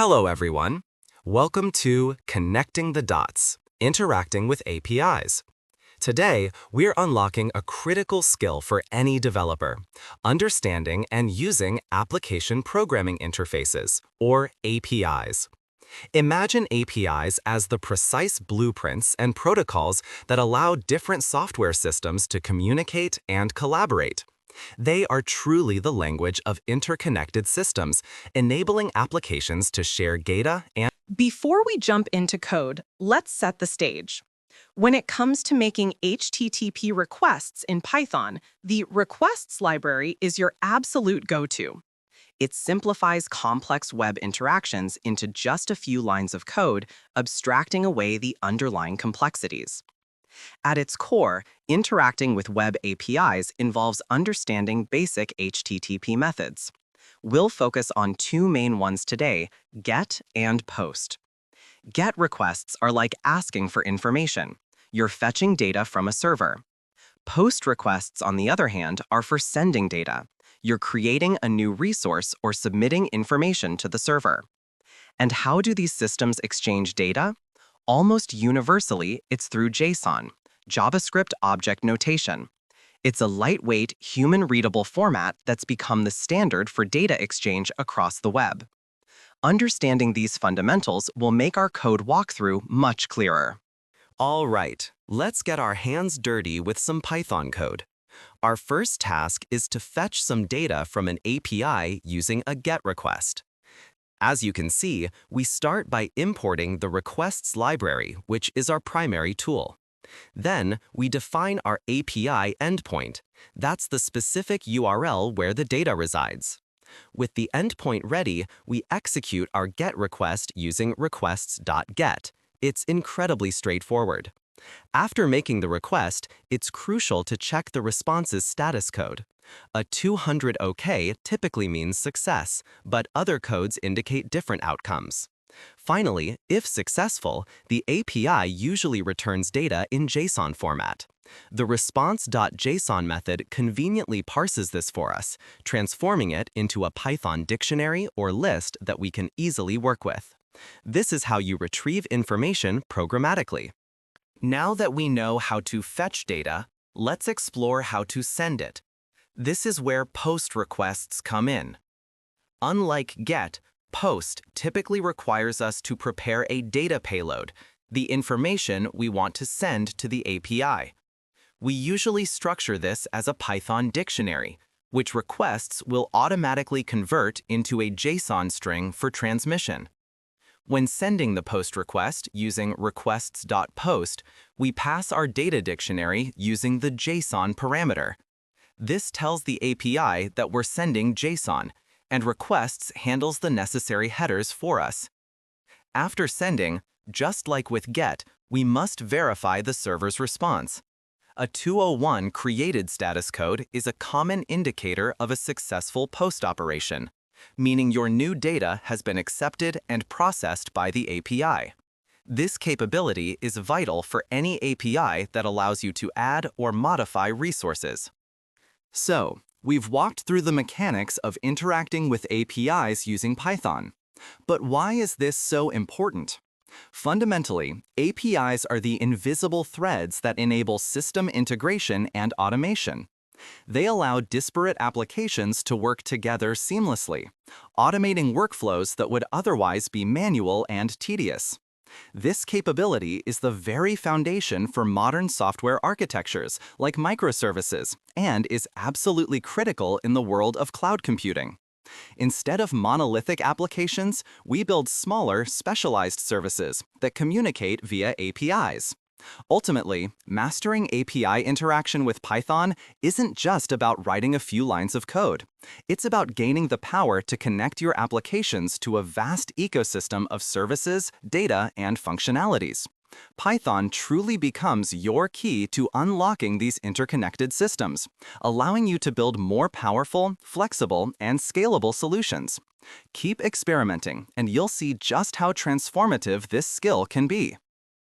Hello, everyone. Welcome to Connecting the Dots, Interacting with APIs. Today, we're unlocking a critical skill for any developer, understanding and using application programming interfaces, or APIs. Imagine APIs as the precise blueprints and protocols that allow different software systems to communicate and collaborate. They are truly the language of interconnected systems, enabling applications to share data and Before we jump into code, let's set the stage. When it comes to making HTTP requests in Python, the requests library is your absolute go-to. It simplifies complex web interactions into just a few lines of code, abstracting away the underlying complexities. At its core, interacting with web APIs involves understanding basic HTTP methods. We'll focus on two main ones today: GET and POST. GET requests are like asking for information. You're fetching data from a server. POST requests, on the other hand, are for sending data. You're creating a new resource or submitting information to the server. And how do these systems exchange data? Almost universally, it's through JSON, JavaScript Object Notation. It's a lightweight, human-readable format that's become the standard for data exchange across the web. Understanding these fundamentals will make our code walkthrough much clearer. All right, let's get our hands dirty with some Python code. Our first task is to fetch some data from an API using a GET request. As you can see, we start by importing the requests library, which is our primary tool. Then, we define our API endpoint. That's the specific URL where the data resides. With the endpoint ready, we execute our GET request using requests.get. It's incredibly straightforward. After making the request, it's crucial to check the response's status code. A 200 OK typically means success, but other codes indicate different outcomes. Finally, if successful, the API usually returns data in JSON format. The response.json method conveniently parses this for us, transforming it into a Python dictionary or list that we can easily work with. This is how you retrieve information programmatically. Now that we know how to fetch data, let's explore how to send it. This is where POST requests come in. Unlike GET, POST typically requires us to prepare a data payload, the information we want to send to the API. We usually structure this as a Python dictionary, which requests will automatically convert into a JSON string for transmission. When sending the POST request using requests.post, we pass our data dictionary using the JSON parameter. This tells the API that we're sending JSON, and requests handles the necessary headers for us. After sending, just like with GET, we must verify the server's response. A 201 created status code is a common indicator of a successful POST operation, meaning your new data has been accepted and processed by the API. This capability is vital for any API that allows you to add or modify resources. So, we've walked through the mechanics of interacting with APIs using Python. But why is this so important? Fundamentally, APIs are the invisible threads that enable system integration and automation. They allow disparate applications to work together seamlessly, automating workflows that would otherwise be manual and tedious. This capability is the very foundation for modern software architectures like microservices and is absolutely critical in the world of cloud computing. Instead of monolithic applications, we build smaller, specialized services that communicate via APIs. Ultimately, mastering API interaction with Python isn't just about writing a few lines of code. It's about gaining the power to connect your applications to a vast ecosystem of services, data, and functionalities. Python truly becomes your key to unlocking these interconnected systems, allowing you to build more powerful, flexible, and scalable solutions. Keep experimenting, and you'll see just how transformative this skill can be.